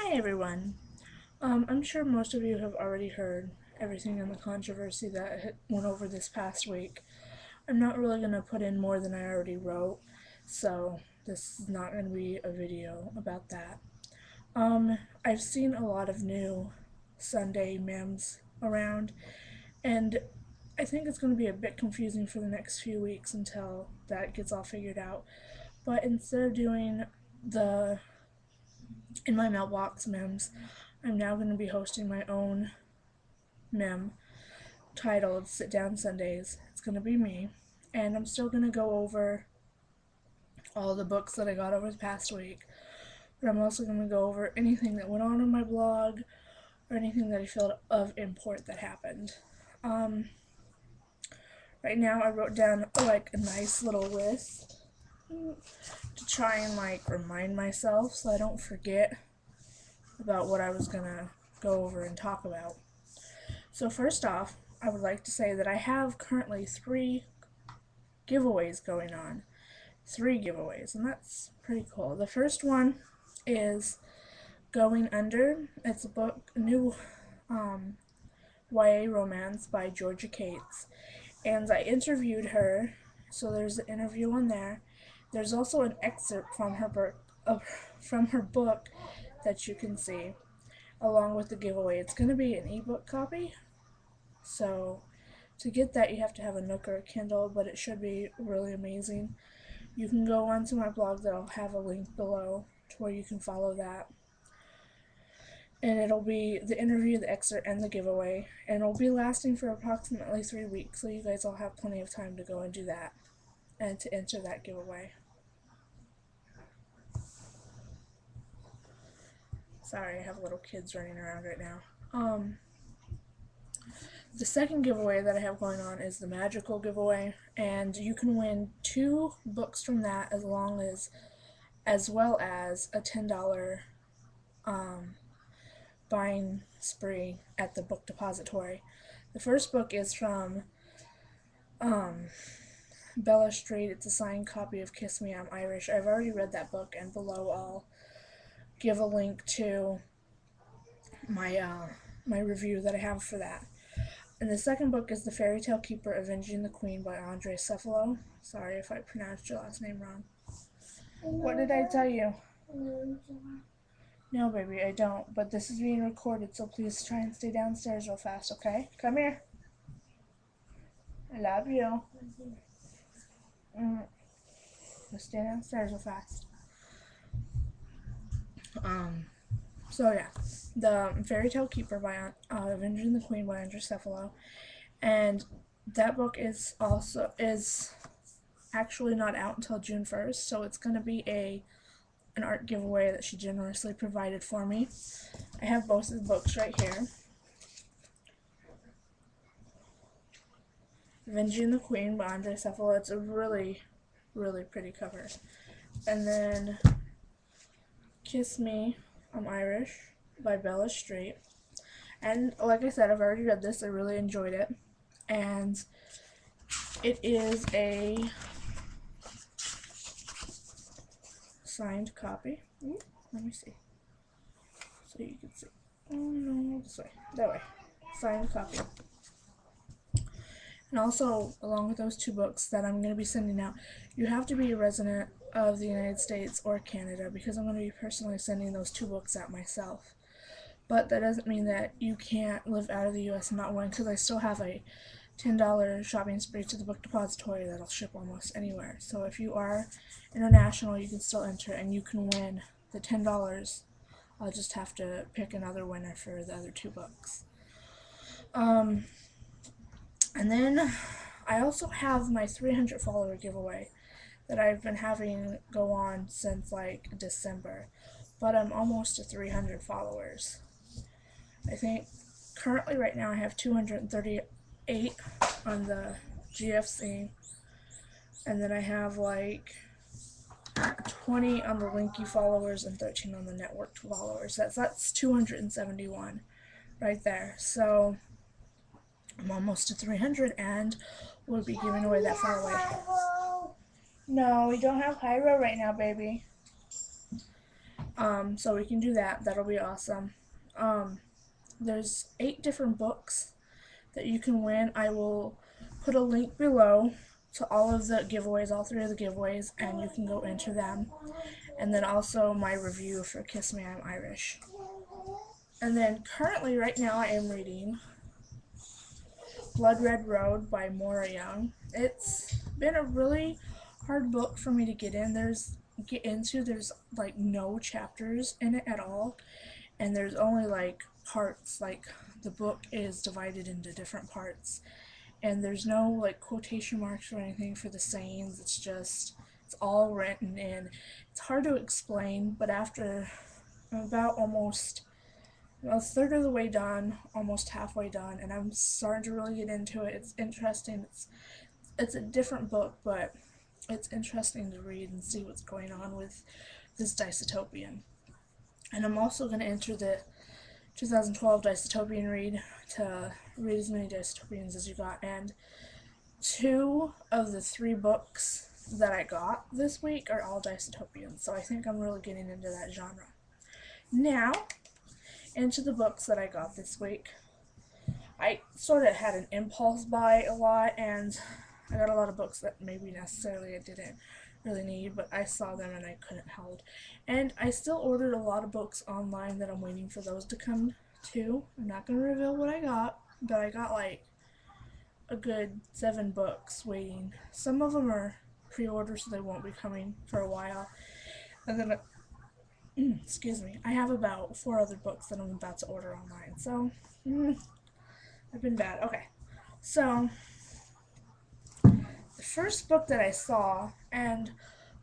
Hi everyone. I'm sure most of you have already heard everything in the controversy that went over this past week. I'm not really going to put in more than I already wrote, so this is not going to be a video about that. I've seen a lot of new Sunday memes around, and I think it's going to be a bit confusing for the next few weeks until that gets all figured out. But instead of doing the in my mailbox memes, I'm now going to be hosting my own mem titled Sit Down Sundays. It's going to be me, and I'm still going to go over all the books that I got over the past week, but I'm also going to go over anything that went on in my blog or anything that I feel of import that happened. Right now I wrote down like a nice little list to try and remind myself so I don't forget about what I was going to go over and talk about. So first off, I would like to say that I have currently 3 giveaways going on. 3 giveaways, and that's pretty cool. The first one is Going Under. It's a new YA romance by Georgia Cates, and I interviewed her, so there's an interview on there. There's also an excerpt from her book that you can see along with the giveaway. It's going to be an ebook copy, so to get that you have to have a Nook or a Kindle, but it should be really amazing. You can go onto my blog that I'll have a link below to where you can follow that. And it'll be the interview, the excerpt, and the giveaway. And it'll be lasting for approximately 3 weeks, so you guys will have plenty of time to go and do that and to enter that giveaway. Sorry, I have little kids running around right now. The second giveaway that I have going on is the magical giveaway, and you can win 2 books from that as well as a $10 buying spree at the book depository. The first book is from Bella Street. It's a signed copy of Kiss Me, I'm Irish. I've already read that book, and below I'll give a link to my review that I have for that. And the second book is The Fairy Tale Keeper, Avenging the Queen by Andre Cephalo. Sorry if I pronounced your last name wrong. What did I tell you? No, baby, I don't. But this is being recorded, so please try and stay downstairs real fast, okay? Come here. I love you. Just stay downstairs real fast. So yeah, the Fairy Tale Keeper by Avenging the Queen by Andre Cephalo, and that book is actually not out until June 1st, so it's going to be an art giveaway that she generously provided for me. I have both of the books right here. Avenging the Queen by Andre Cephalo. It's a really, really pretty cover. And then Kiss Me, I'm Irish by Bella Street. And like I said, I've already read this. I really enjoyed it. And it is a signed copy. Let me see. So you can see. Oh no, this way. That way. Signed copy. And also, along with those 2 books that I'm going to be sending out, you have to be a resident of the United States or Canada, because I'm going to be personally sending those 2 books out myself. But that doesn't mean that you can't live out of the U.S. and not win, because I still have a $10 shopping spree to the book depository that'll ship almost anywhere. So if you are international, you can still enter and you can win the $10. I'll just have to pick another winner for the other 2 books. And then I also have my 300 follower giveaway that I've been having go on since December, but I'm almost to 300 followers. I think currently right now I have 238 on the GFC, and then I have 20 on the Linky followers and 13 on the networked followers. That's 271 right there. So I'm almost to 300, and we'll be giving away that far away. No, we don't have Cairo right now, baby. So we can do that. That'll be awesome. Um, there's 8 different books that you can win. I will put a link below to all of the giveaways, all 3 of the giveaways, and you can go enter them. And then also my review for Kiss Me, I'm Irish. And then currently, right now, I am reading Blood Red Road by Maura Young. It's been a really hard book for me to get into. There's like no chapters in it at all, and there's only like parts. Like the book is divided into different parts, and there's no like quotation marks or anything for the sayings. It's all written in. It's hard to explain, but after about almost a third of the way done, almost halfway done, and I'm starting to really get into it. It's interesting. It's a different book, but it's interesting to read and see what's going on with this Distopian. And I'm also going to enter the 2012 Distopian read to read as many Distopians as you got. And 2 of the 3 books that I got this week are all Distopians, so I think I'm really getting into that genre. Now, into the books that I got this week. I sort of had an impulse buy a lot, and I got a lot of books that maybe necessarily I didn't really need, but I saw them and I couldn't hold. And I still ordered a lot of books online that I'm waiting for those to come too. I'm not going to reveal what I got, but I got like a good 7 books waiting. Some of them are pre-order, so they won't be coming for a while. And then excuse me, I have about 4 other books that I'm about to order online, so I've been bad. Okay, so the first book that I saw, and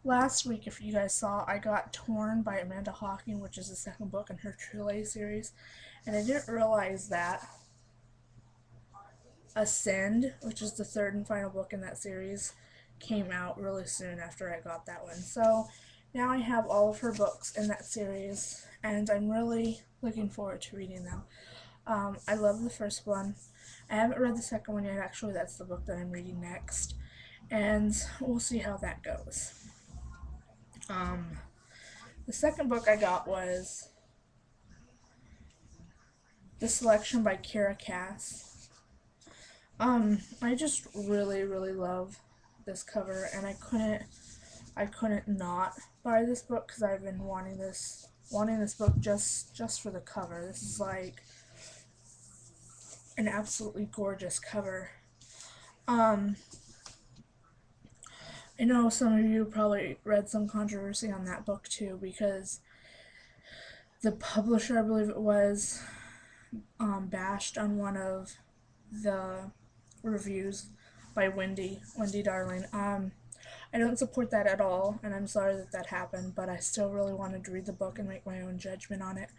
last week, if you guys saw, I got Torn by Amanda Hocking, which is the second book in her True series, and I didn't realize that Ascend, which is the 3rd and final book in that series, came out really soon after I got that one. So now I have all of her books in that series, and I'm really looking forward to reading them. I love the first one. I haven't read the second one yet, actually. That's the book that I'm reading next, and we'll see how that goes. The second book I got was The Selection by Kiera Cass. I just really, really love this cover, and I couldn't not buy this book because I've been wanting this book just for the cover. This is like an absolutely gorgeous cover. I know some of you probably read some controversy on that book too, because the publisher, I believe it was, bashed on one of the reviews by Wendy Darling. I don't support that at all, and I'm sorry that happened, but I still really wanted to read the book and make my own judgment on it.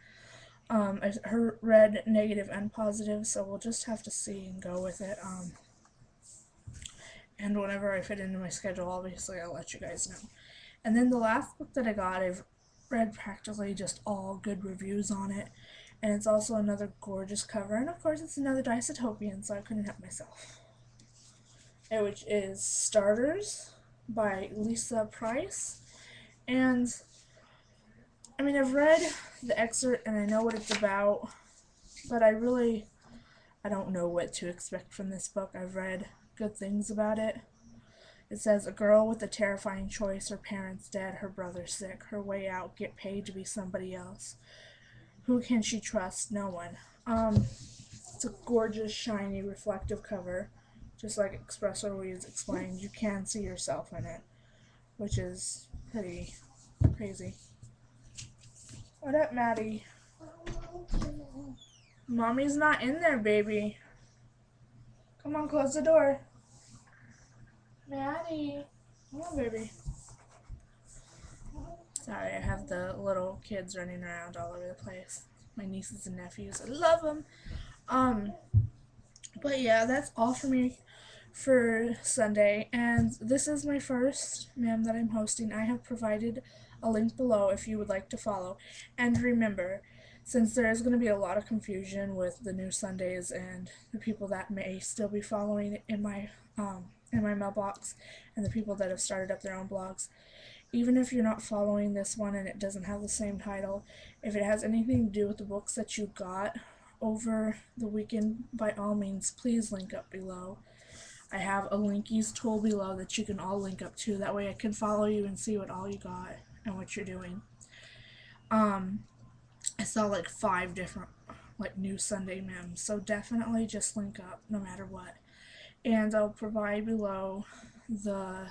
I've read negative and positive, so we'll just have to see and go with it. And whenever I fit into my schedule, obviously I'll let you guys know. And then the last book that I got, I've read practically just all good reviews on it, and it's also another gorgeous cover, and of course it's another Distopian, so I couldn't help myself. Which is Starters by Lisa Price. And I mean, I've read the excerpt and I know what it's about, but I don't know what to expect from this book. I've read good things about it. It says, a girl with a terrifying choice, her parents dead, her brother sick, her way out, get paid to be somebody else. Who can she trust? No one. It's a gorgeous, shiny, reflective cover. Just like Espresso Reads explained, you can see yourself in it, which is pretty crazy. What up, Maddie? Mommy's not in there, baby. Come on, close the door. Maddie. Come on, baby. Sorry, I have the little kids running around all over the place. My nieces and nephews. I love them. But yeah, that's all for me for Sunday, and this is my first MAM that I'm hosting. I have provided a link below if you would like to follow. And remember, since there is going to be a lot of confusion with the new Sundays and the people that may still be following in my mailbox and the people that have started up their own blogs, even if you're not following this one and it doesn't have the same title, if it has anything to do with the books that you got over the weekend, by all means, please link up below. I have a linkies tool below that you can all link up to. That way I can follow you and see what all you got and what you're doing. I saw like 5 different like new Sunday memes, so definitely just link up no matter what. And I'll provide below the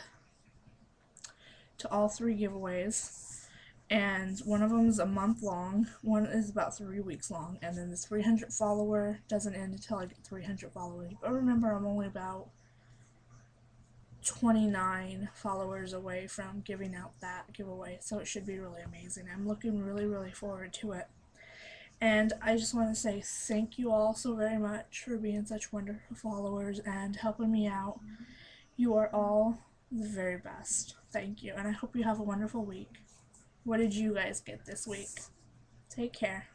to all 3 giveaways. And one of them is a month long, one is about 3 weeks long, and then the 300 follower doesn't end until I get 300 followers. But remember, I'm only about 29 followers away from giving out that giveaway, so it should be really amazing. I'm looking really forward to it. And I just want to say thank you all so very much for being such wonderful followers and helping me out. You are all the very best. Thank you, and I hope you have a wonderful week. What did you guys get this week? Take care.